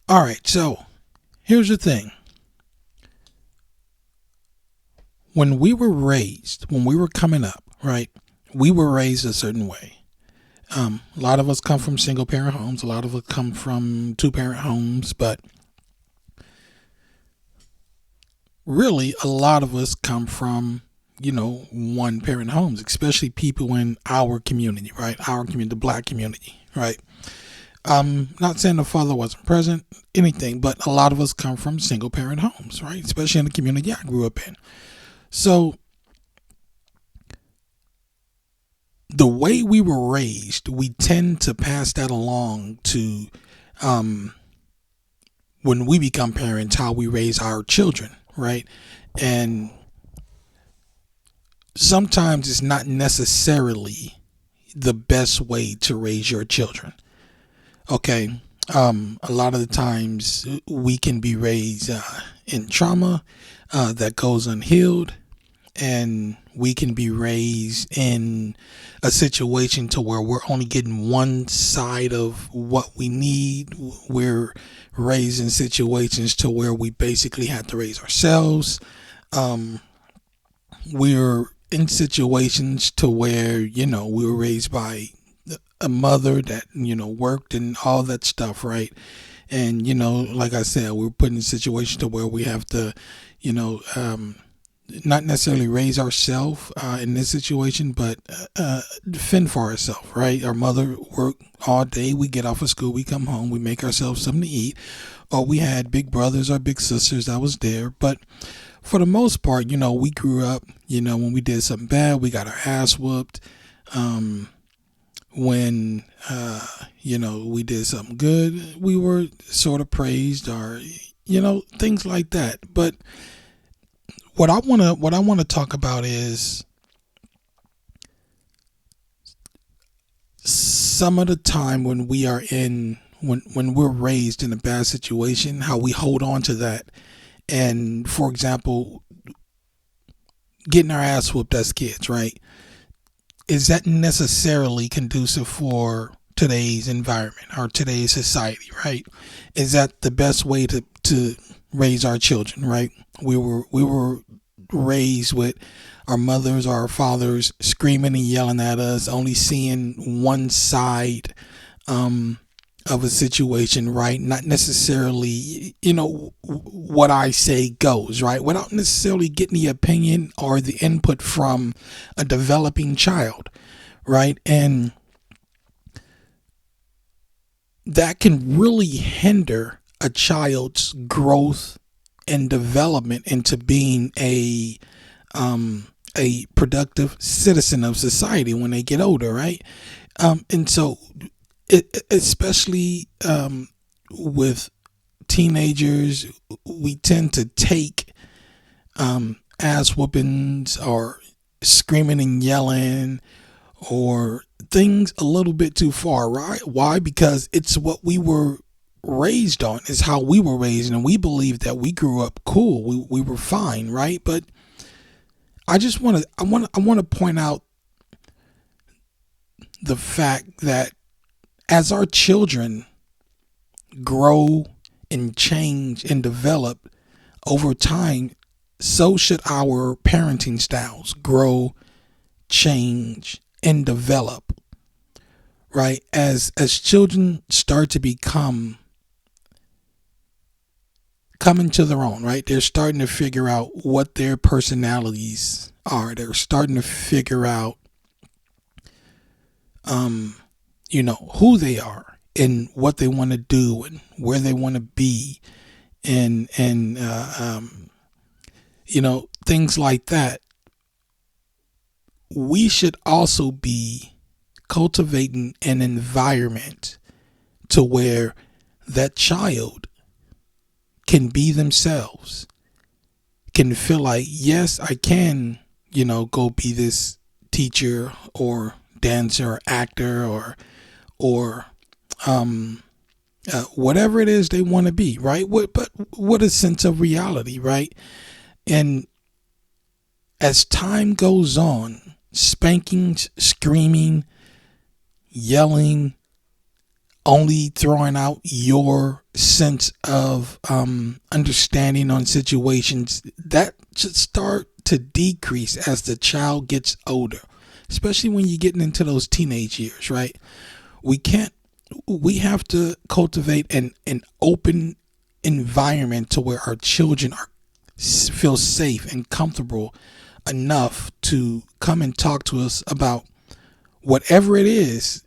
All right, so here's the thing. When we were coming up, right, we were raised a certain way. A lot of us come from single parent homes, a lot of us come from two parent homes, but really a lot of us come from, one parent homes, especially people in our community, right? Our community, the black community, right? Not saying the father wasn't present, anything, but a lot of us come from single parent homes, right? Especially in the community I grew up in. So the way we were raised, we tend to pass that along to um, when we become parents, how we raise our children, right? And sometimes it's not necessarily the best way to raise your children. Okay. A lot of the times we can be raised in trauma that goes unhealed, and we can be raised in a situation to where we're only getting one side of what we need. We're raised in situations to where we basically have to raise ourselves. Um, we're in situations to where we were raised by a mother that worked and all that stuff, right? And like I said, we're put in a situation to where we have to you know not necessarily raise ourselves in this situation, but fend for ourselves, right? Our mother worked all day. We get off of school, we come home, we make ourselves something to eat, or we had big brothers or big sisters that was there. But for the most part, we grew up. When we did something bad, we got our ass whooped. When we did something good, we were sort of praised, or things like that. But what I wanna talk about is some of the time when we are in when we're raised in a bad situation, how we hold on to that. And for example, getting our ass whooped as kids, right? Is that necessarily conducive for today's environment or today's society, right? Is that the best way to raise our children, right? We were raised with our mothers or our fathers screaming and yelling at us, only seeing one side um, of a situation, right? Not necessarily, what I say goes, right? Without necessarily getting the opinion or the input from a developing child, right? And that can really hinder a child's growth and development into being a productive citizen of society when they get older, right? And so, especially with teenagers, we tend to take ass whoopings or screaming and yelling or things a little bit too far, right? Why? Because it's what we were raised on, is how we were raised, and we believe that we grew up cool. We were fine, right? But I want to point out the fact that as our children grow and change and develop over time, so should our parenting styles grow, change, and develop. Right? As children start to come into their own, right? They're starting to figure out what their personalities are. They're starting to figure out who they are and what they want to do and where they want to be, and things like that. We should also be cultivating an environment to where that child can be themselves, can feel like, yes, I can, go be this teacher or dancer or actor or whatever it is they want to be, right? But what a sense of reality, right? And as time goes on, spankings, screaming, yelling, only throwing out your sense of understanding on situations, that should start to decrease as the child gets older, especially when you're getting into those teenage years, right? We can't, we have to cultivate an open environment to where our children are feel safe and comfortable enough to come and talk to us about whatever it is.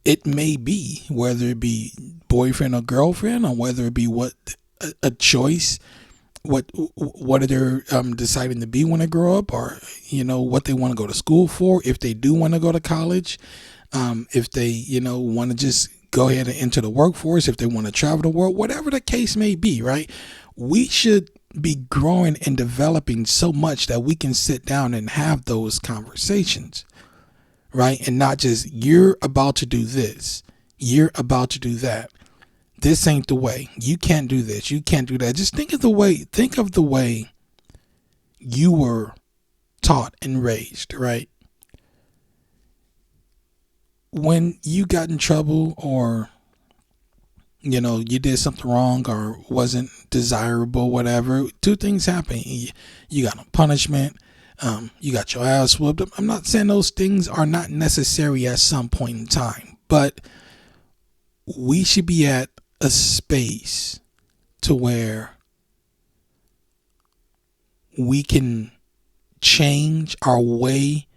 It may be, whether it be boyfriend or girlfriend, or whether it be what a choice, what are they deciding to be when they grow up, or what they want to go to school for, if they do want to go to college, if they want to just go ahead and enter the workforce, if they want to travel the world, whatever the case may be, right? We should be growing and developing so much that we can sit down and have those conversations, right? And not just, you're about to do this, you're about to do that. This ain't the way. You can't do this. You can't do that. Just think of the way you were taught and raised, right? When you got in trouble, or you did something wrong or wasn't desirable, whatever, two things happen. You got a punishment. You got your ass whooped. I'm not saying those things are not necessary at some point in time, but we should be at a space to where we can change our way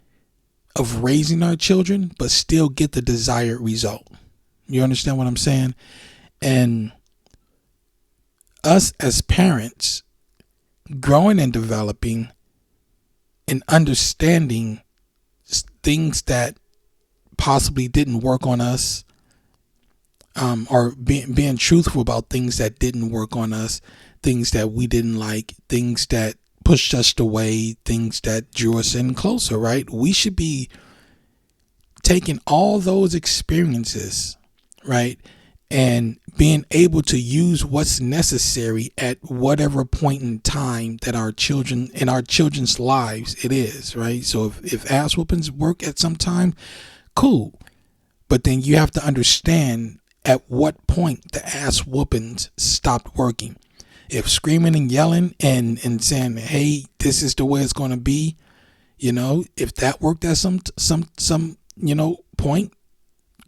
of raising our children, but still get the desired result. You understand what I'm saying? And us as parents, growing and developing and understanding things that possibly didn't work on us, or being truthful about things that didn't work on us, things that we didn't like, things that pushed us away, things that drew us in closer, right? We should be taking all those experiences, right, and being able to use what's necessary at whatever point in time that our children's lives it is, right? So if ass whoopings work at some time, cool. But then you have to understand at what point the ass whoopings stopped working. If screaming and yelling and saying, hey, this is the way it's going to be, if that worked at some point,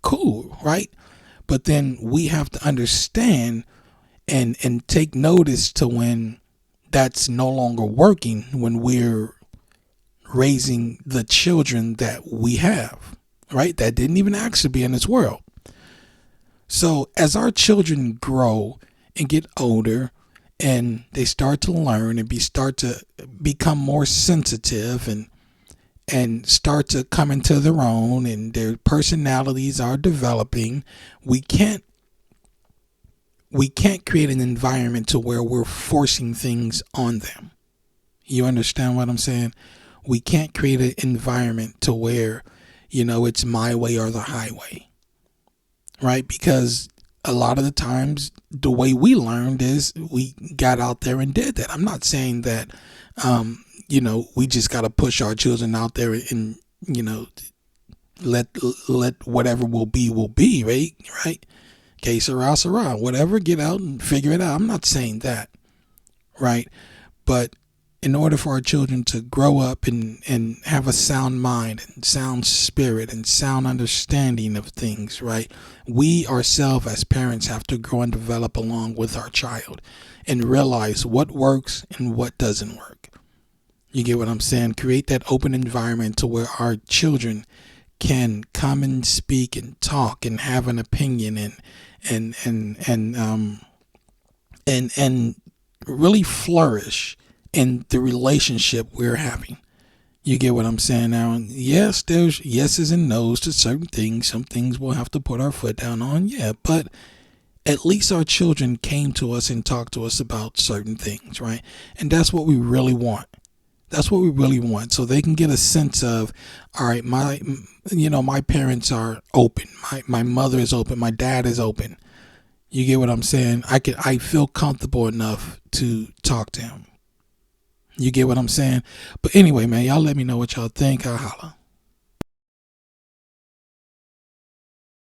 cool, right? But then we have to understand and take notice to when that's no longer working, when we're raising the children that we have, right? That didn't even ask to be in this world. So as our children grow and get older, and they start to learn and start to become more sensitive and start to come into their own, and their personalities are developing, we can't create an environment to where we're forcing things on them. You understand what I'm saying? We can't create an environment to where, it's my way or the highway, right? Because a lot of the times the way we learned is we got out there and did that. I'm not saying that, we just got to push our children out there and, let whatever will be, right? Right. Que sera, sera, whatever, get out and figure it out. I'm not saying that, right? But in order for our children to grow up and have a sound mind and sound spirit and sound understanding of things, right? We ourselves as parents have to grow and develop along with our child and realize what works and what doesn't work. You get what I'm saying? Create that open environment to where our children can come and speak and talk and have an opinion and really flourish in the relationship we're having. You get what I'm saying now? And yes, there's yeses and nos to certain things. Some things we'll have to put our foot down on. Yeah, but at least our children came to us and talked to us about certain things, right? And that's what we really want. That's what we really want. So they can get a sense of, all right, my parents are open. My mother is open. My dad is open. You get what I'm saying? I feel comfortable enough to talk to him. You get what I'm saying? But anyway, man, y'all let me know what y'all think. I'll holla.